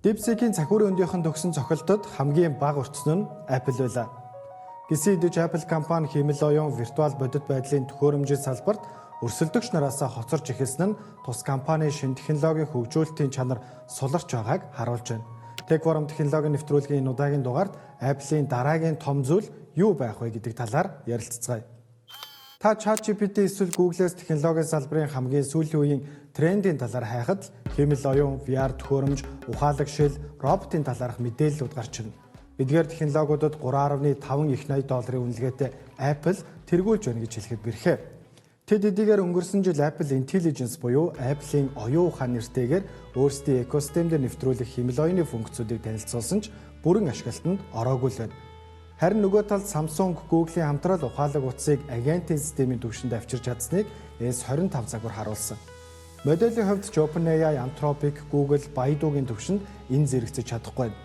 DeepSeek-ийн цахиурын өндийнхэн төгсөн цохилтод хамгийн бага өртсөн нь Apple байлаа. Гисэн идэж Apple компани хиймэл оюун виртуал бодит байдлын төхөөрөмжийн салбарт өрсөлдөгч нараас хоцорч эхэлсэн нь тус компани шинэ технологийн хөгжүүлэлтийн чанар суларч байгааг харуулж байна. Techforum технологийн нэвтрүүлгийн энэ удаагийн дугаард Apple-ийн дараагийн том зүйл юу байх вэ гэдэг талаар ярилццгаая. Та ChatGPT эсвэл Google-с технологийн салбарын хамгийн сүүлийн үеийн трендийн талаар хайхад хиймэл оюун, VR төхөөрөмж, ухаалаг шил, роботын талаарх мэдээллүүд гарч ирнэ. Эдгээр технологиудад $3.5 их $80 үнэлгээтэй Apple тэргүүлж байна гэж хэлэхэд бэрхээ. Тэд эдгээр өнгөрсөн жил Apple Intelligence буюу Apple-ийн оюун ухаан нэртэйгээр өөрсдийн экосистемд нэвтрүүлэх хиймэл оюуны функцүүдийг танилцуулсан ч бүрэн ашиглалтанд ороогүй л байна. Харин нөгөө талд Samsung, Google-ийн хамтрал ухаалаг утсыг агентийн системийн түвшинд авчирч чадсныг S25 загвар харуулсан. Моделийн хувьд OpenAI, Anthropic, Google, Baidu-гийн түвшинд энэ зэрэгцэж чадахгүй байна.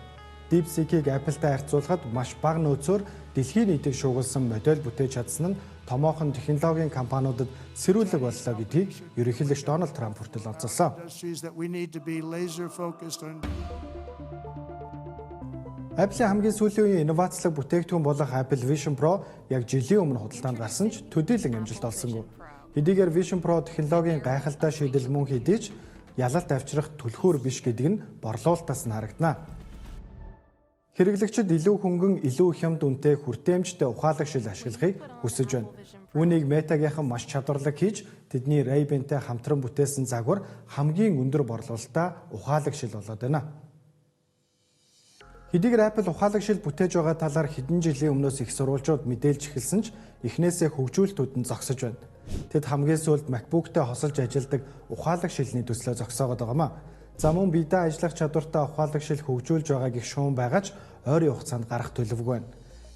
DeepSeek-ийг Apple-тай харьцуулахад маш бага нөөцөөр дэлхийн нийтийг шуугилсан модель бүтээж чадсан нь томоохон технологийн компаниудад сэрүүлэг боллоо гэдгийг ерөнхийлөгч Дональд Трамп хүртэл онцолсон. Apple-ийн хамгийн сүүлийн үеийн инновацлог бүтээгдэхүүн болох Apple Vision Pro яг жилийн өмнө худалдаанд гарсан ч төдийлөн амжилт олсонгүй. Хэдийгээр Vision Pro технологийн гайхалтай шийдэл мөн хэдий ч ялалт авчрах түлхүүр биш гэдэг нь борлуулалтаас нь харагдана. Хэрэглэгчид илүү хөнгөн, илүү хямд үнэтэй хүртээмжтэй ухаалаг шил ашиглахыг хүсэж байна. Үүнийг Meta-гийнхан маш чадварлаг хийж тэдний Ray-Ban-тай хамтран бүтээсэн загвар хамгийн өндөр борлуулалттай ухаалаг шил болоод байна. Хэдийгээр Apple ухаалаг шил бүтээж байгаа талаар хэдэн жилийн өмнөөс их сурвалжууд мэдээлж эхэлсэн ч эхнээсээ хөгжүүлэлтүүд нь зогсож байна. Тэд хамгийн сүүлд MacBook-тэй хосолж ажилладаг ухаалаг шилний төслөө зогсоогоод байгаамаа. За мөн биедээ ажиллах чадвартай ухаалаг шил хөгжүүлж байгааг их шуун байгаа ч ойрын хугацаанд гарах төлөвгүй байна.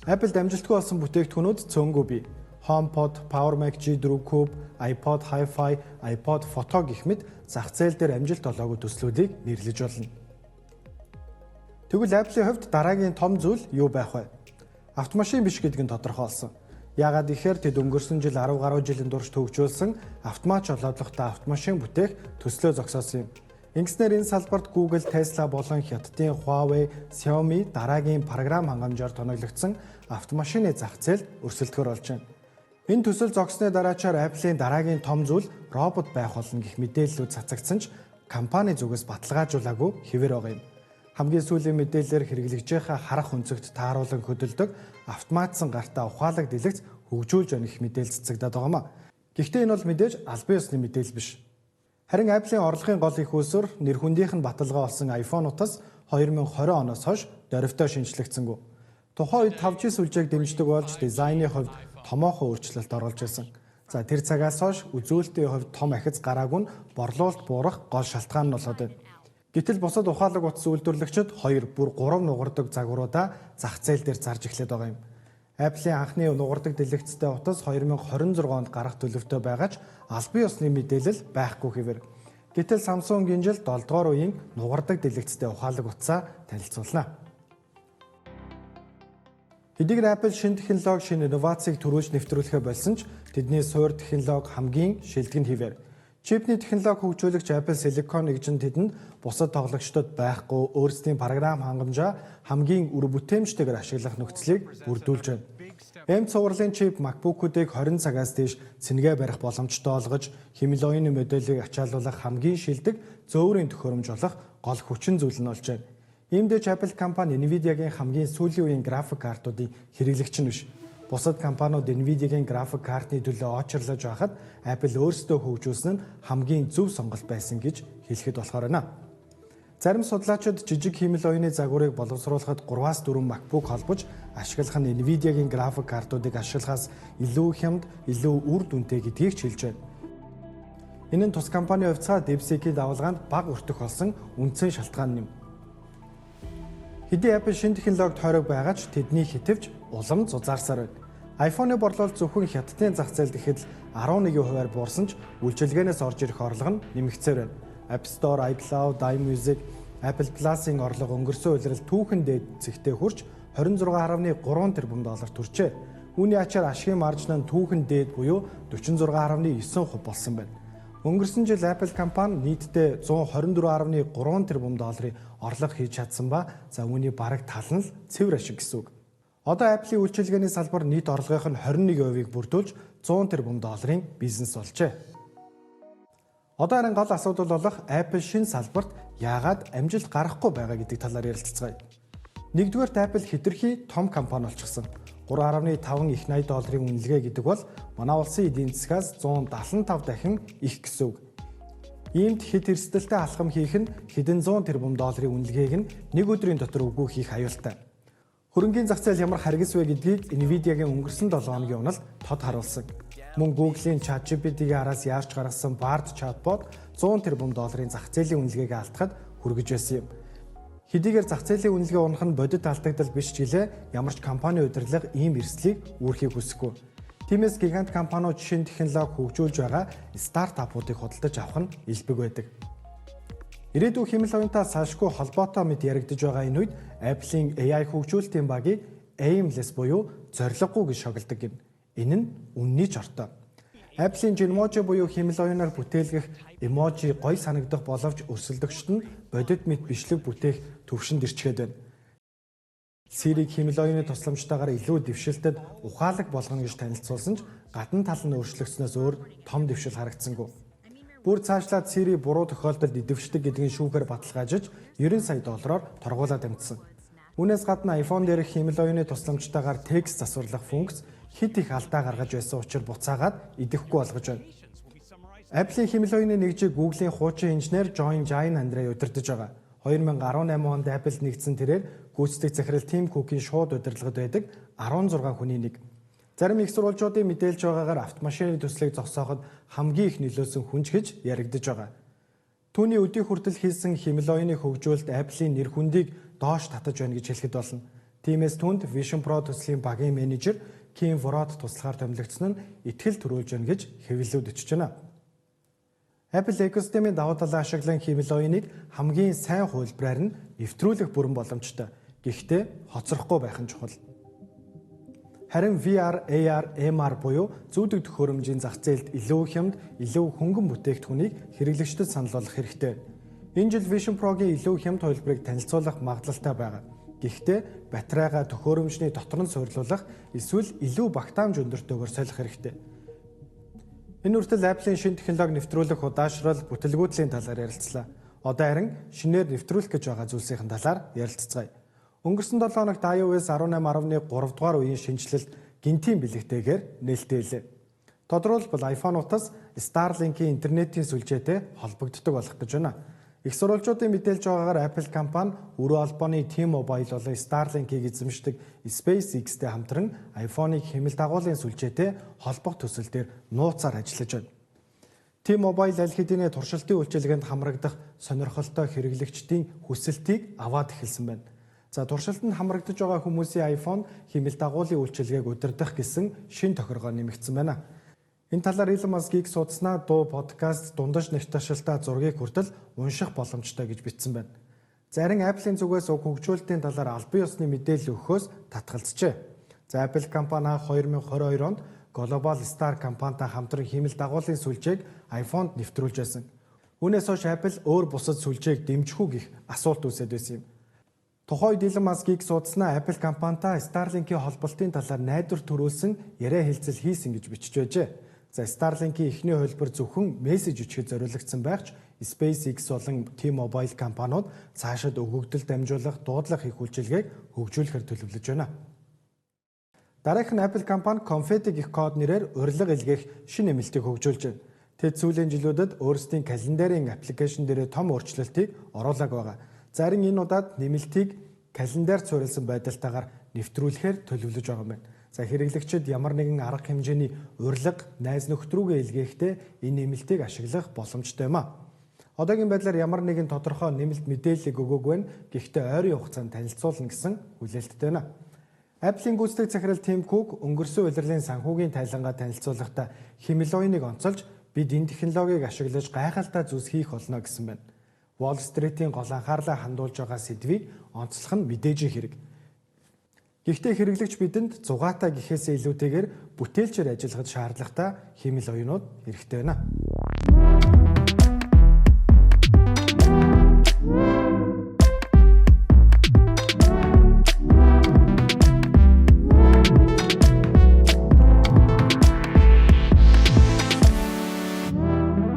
Apple дамжуултгүй болсон бүтээгдэхүүнүүд цөөнгүй бий. HomePod, PowerMac G4 Cube, iPod Hi-Fi, iPod Photo гэх мэт зах зээл дээр амжилт олоогүй төслүүдийг нэрлэж болно. Тэгвэл Apple-ийн хувьд дараагийн том зүйл юу байх вэ? Автомашин биш гэдэг нь тодорхой болсон. Яагаад гэхээр тэд өнгөрсөн жил 10 гаруй жилийн турш төгжүүлсэн автомат жолоодлоготой автомашин бүтээх төслөө зогсоосон юм. Ингэснээр энэ салбарт Google, Tesla болон Хятадын Huawei, Xiaomi дараагийн програм хангамжаар тоноглогдсон автомашины зах зээл өрсөлдөхөр болж байна. Энэ төсөл зогссны дараачаар Apple-ийн дараагийн том зүйл робот байх болно гэх мэдээллүүд цацагдсан ч компани зүгээс баталгаажуулаагүй хэвээр байгаа юм. Хамгийн сүүлийн мэдээлэлээр хэрэглэгчийнхээ харах өнцөгт тааруулан хөдөлдөг автоматсан гартаа ухаалаг дэлгэц хөгжүүлж байна гэх мэдээлэл цацагдаад байгаамаа. Гэхдээ энэ бол мэдээж албан ёсны мэдээлэл биш. Харин Apple-ийн орлогын гол их үүсвэр нэр хүндийнх нь баталгаа болсон iPhone-утас 2020 оноос хойш дөрвтөө шинжлэгдсэнгүй. Тухайн үед 5G сүлжээг дэмждэг болж дизайны хувьд томоохон өөрчлөлт оруулж ирсэн. За тэр цагаас хойш үзүүлэлтийн хувьд том ахиц гараагүй нь борлуулалт буурах гол шалтгаан нь болоод байна. Гэтэл бусад ухаалаг утас үйлдвэрлэгчид 2, бүр 3 нугардаг загваруудаа зах зээл дээр зарж эхлэдэг байгаа юм. Apple-ийн анхны нугардаг дэлгэцтэй утас 2026 онд гарах төлөвтэй байгаа ч албан ёсны мэдээлэл байхгүй хэвээр. Гэтэл Samsung энэ жил 7 дугаар үеийн нугардаг дэлгэцтэй ухаалаг утсаа танилцуулна. Хэдийгээр Apple шинэ технологи, шинэ инновацийг төрүүлж нэвтрүүлэхэ болсон ч тэдний суур технологи хамгийн шилдэг нь хэвээр. Чипний технологи хөгжүүлэгч Apple Silicon нэгжин тэдэнд бусад тоглогчдод байхгүй өөрсдийн програм хангамжаа хамгийн үр бүтээмжтэйгээр ашиглах нөхцөлийг бүрдүүлж байна. M цувралын чип MacBook-уудыг 20 цагаас дээш цэнгээ барих боломжтой олгож, хиймэл оюуны модулийг ачаалуулах хамгийн шилдэг зөөврийн төхөөрөмж болох гол хүчин зүйл нь болж байна. Иймдээч Apple компани Nvidia-гийн хамгийн сүүлийн үеийн график картуудыг хэрэглэгч нь биш. Бусад компаниуд Nvidia-гийн график картны төлөө очрлож байхад Apple өөрсдөө хөгжүүлсэн нь хамгийн зөв сонголт байсан гэж хэлэхэд болохоор байна. Зарим судлаачид жижиг хиймэл оюуны загварыг боловсруулахад 3-4 MacBook холбож ашиглах нь Nvidia-гийн график картуудыг ашиглахаас илүү хямд, илүү үр дүнтэй гэдгийг ч хэлж байна. Энэ нь тус компани хувьцаа DeepSeek-ийн давалгаанд бага өртөх болсон үндсэн шалтгаан юм. Хэдий Apple шинэ технологид тойрог байгаа ч тэдний хитвж улам зузаарсаар байна. iPhone-ы борлуулалт зөвхөн Хятадын зах зээлд ихэд 11% буурсан ч үйлчилгээнээс орж ирэх орлого нь нэмэгцээр байна. App Store, iCloud, iMusic, Apple Plus-ын орлого өнгөрсөн улирал түүхэн дээд зэгтээ хүрч $26.3 тэрбум төржээ. Үүний ачаар ашигын маржин нь түүхэн дээд буюу 46.9% болсон байна. Өнгөрсөн жил Apple компани нийтдээ 124.3 тэрбум долларын орлого хийж чадсан ба за үүний бараг тал нь л цэвэр ашиг гэсэн үг. Одоо Apple-ийн үйлчилгээний салбар нийт орлогын 21%-ийг бүрдүүлж 100 тэрбум долларын бизнес болжээ. Одоо харин гол асуудал болох Apple шинэ салбарт яагаад амжилт гарахгүй байгаа гэдэг талаар ярилццгаая. Нэгдүгээрт Apple хэтэрхий том компани болчихсон. 3.5 их 80 долларын үнэлгээ гэдэг бол манай улсын эдийн засгаас 175 дахин их гэсэн үг. Иймд хэд эрсдэлтэй алхам хийх нь хэдэн 100 тэрбум долларын үнэлгээг нь нэг өдрийн дотор өгөх хийх аюултай. Хөрөнгийн зах зээл ямар харгас вэ гэдгийг Nvidia-гийн өнгөрсөн 7 хоногийн уналд тод харуулсан. Мөн Google-ийн ChatGPT-ийн араас яарч гаргасан Bard chatbot 100 тэрбум долларын зах зээлийн үнэлгээг алдахад хүргэж байсан юм. Хэдийгээр зах зээлийн үнэлгээ унах нь бодит алдагдал биш ч гэлээ ямар ч компани удирдлага ийм эрсдлийг үүрхийг хүсэхгүй. Тиймээс гигант компаниуд шинэ технологи хөгжүүлж байгаа стартапуудыг худалдаж авах нь элбэг байдаг. Ирээдүйн хэмэл оюунтай салшгүй холбоотой мэд яригдж байгаа энэ үед Apple-ийн AI хөгжүүлэлтийн багийг aimless буюу зориггүй гэж шогддог юм. Энэ нь үнний ч ортой. Apple-ийн Genmoji буюу хэмэл оюунаар бүтээлгэх эможи гоё санагдах боловч өрсөлдөгчд нь бодит мэд бичлэг бүтээх төвшөнд ирчгээд байна. Siri-г хэмэл оюуны тусламжтайгаар илүү дэвшилтэд ухаалаг болгоно гэж танилцуулсан ч гадна тал нь өөрчлөгдснөөс өөр том дэвшил харагдсангүй. Бүр цаашлаад Siri буруу тохиолдолд идэвшдэг гэдгийг шүүхээр баталгаажиж 90 сая доллараар торгуулаад амжсан. Үүнээс гадна iPhone дээрх хэмэл оюуны тусламжтайгаар текст засварлах функц хэд их алдаа гаргаж байсан учраас буцаагаад идэвхгүй болгож байна. Apple-ийн хэмэл оюуны нэгжийг Google-ийн хуучин инженер John Jain Andrei удирдах байгаа. 2018 онд Apple нэгдсэн тэрээр гүйцэтгэх захирал Tim Cook-ийн шууд удирдлагад байдаг 16 хүний нэг. Зарим их сурвалжуудын мэдээлж байгаагаар автомашины төслийг зогсооход хамгийн их нөлөөсөн хүн ч гэж яригдж байгаа. Түүний өдий хүртэл хийсэн хэмэл оюуны хөгжүүлэлт Apple-ийн нэр хүндийг доош татаж байна гэж хэлэхэд болно. Тиймээс түүнд Vision Pro төслийн багийн менежер Kim Vorod туслахаар томилогдсон нь итгэл төрүүлж байна гэж хэвлэлүүд өчөж байна. Apple экосистемийн давуу талаа ашиглан хэмэл оюуныг хамгийн сайн хувилбараар нь нэвтрүүлэх бүрэн боломжтой. Гэхдээ хоцрохгүй байх нь чухал. Харин VR, AR, MR буюу зүүдэг төхөөрөмжийн зах зээлд илүү хямд, илүү хөнгөн бүтээгдэхүүнийг хэрэглэгчдэд санал болгох хэрэгтэй. Энэ жил Vision Pro-гийн илүү хямд хувилбарыг танилцуулах магадлалтай байгаа. Гэхдээ батарейгаа төхөөрөмжний дотор нь суйрлуулах эсвэл илүү багтаамж өндөртөөгөөр солих хэрэгтэй. Энэ үртэл Apple-ийн шинэ технологи нэвтрүүлэх удаашрал, бүтэлгүйтгэлийн талаар ярилцлаа. Одоо харин шинээр нэвтрүүлэх гэж байгаа зүйлсийн талаар ярилцгаая. Өнгөрсөн 7 хоногт iOS 18.1 3 дугаар үеийн шинжилэлт гинтийн бэлэгтэйгээр нээлттэй. Тодорхойлбол iPhone-уудаас Starlink-ийн интернетийн сүлжээтэй холбогддог болох гэж байна. Их сурвалжуудын мэдээлж байгаагаар Apple компани өрөө албаны T-Mobile болон Starlink-ийг эзэмшдэг SpaceX-тэй хамтран iPhone-ыг хэмэл дагуулын сүлжээтэй холбох төсөл дээр нууцаар ажиллаж байна. T-Mobile аль хэдийн туршилтын үйлчилгээнд хамрагдах сонирхолтой хэрэглэгчдийн хүсэлтийг аваад эхэлсэн байна. За туршилтанд хамрагдаж байгаа хүмүүсийн iPhone хэмэл дагуулын үйлчилгээг удирдах гэсэн шин тохиргоо нэмэгдсэн байна. Энэ талаар Elon Musk-ийг судалснаа дуу, подкаст, дундаж нэр ташилтай зургийг хүртэл унших боломжтой гэж бичсэн байна. Зарим Apple-ийн зүгээс уг хөгжүүлэлтийн талаар албан ёсны мэдээлэл өгөхөөс татгалзжээ. За Apple компани 2022 онд Global Star компанитай хамтран хэмэл дагуулын сүлжээг iPhone-д нэвтрүүлж байсан. Үүнээс хойш Apple өөр бусад сүлжээг дэмжих үү гэх асуулт үүсээд байсан юм. Тухайд Elon Musk-ийг судалснаа Apple компанитай Starlink-ийн холболтын талаар найдвар төрүүлсэн яриа хэлцэл хийсэн гэж бичиж байжээ. За Starlink-ийн эхний хувилбар зөвхөн мессеж өчгөд зориулагдсан байх ч SpaceX болон T-Mobile компаниуд цаашид өгөгдөл дамжуулах, дуудлага хийх үйлчилгээг хөгжүүлэхээр төлөвлөж байна. Дараагийнх нь Apple компани Confetti гэх код нэрээр урилга илгээх шинэ нэмэлтийг хөгжүүлж байна. Тэд сүүлийн жилүүдэд өөрсдийн календарийн аппликейшн дээр том өөрчлөлтийг оруулаг байгаа. Зарим энэ удаад нэмэлтийг календарь суурилсан байдалтайгаар нэвтрүүлэхээр төлөвлөж байгаа юм байна. За хэрэглэгчид ямар нэгэн арга хэмжээний урилга, найз нөхдрүүгээ илгээхдээ энэ нэмэлтийг ашиглах боломжтой юм а. Одоогийн байдлаар ямар нэгэн тодорхой нэмэлт мэдээлэл өгөөгүй байна. Гэхдээ ойрын хугацаанд танилцуулна гэсэн хүлээлттэй байна. Apple-ийн гүйцэтгэх захирал Tim Cook өнгөрсөн улирлын санхүүгийн тайлангаа танилцуулахдаа хэмэл оюуныг онцолж бид энэ технологиг ашиглаж гайхалтай зүйлс хийх болно гэсэн байна. Wall Street-ийн гол анхаарлаа хандуулж байгаа сэдвийг онцлох нь мэдээж хэрэг. Гэхдээ хэрэглэгч бидэнд зугаатай гэхээсээ илүүтэйгээр бүтээлчээр ажиллахад шаардлагатай хэмэл оюунууд хэрэгтэй байна.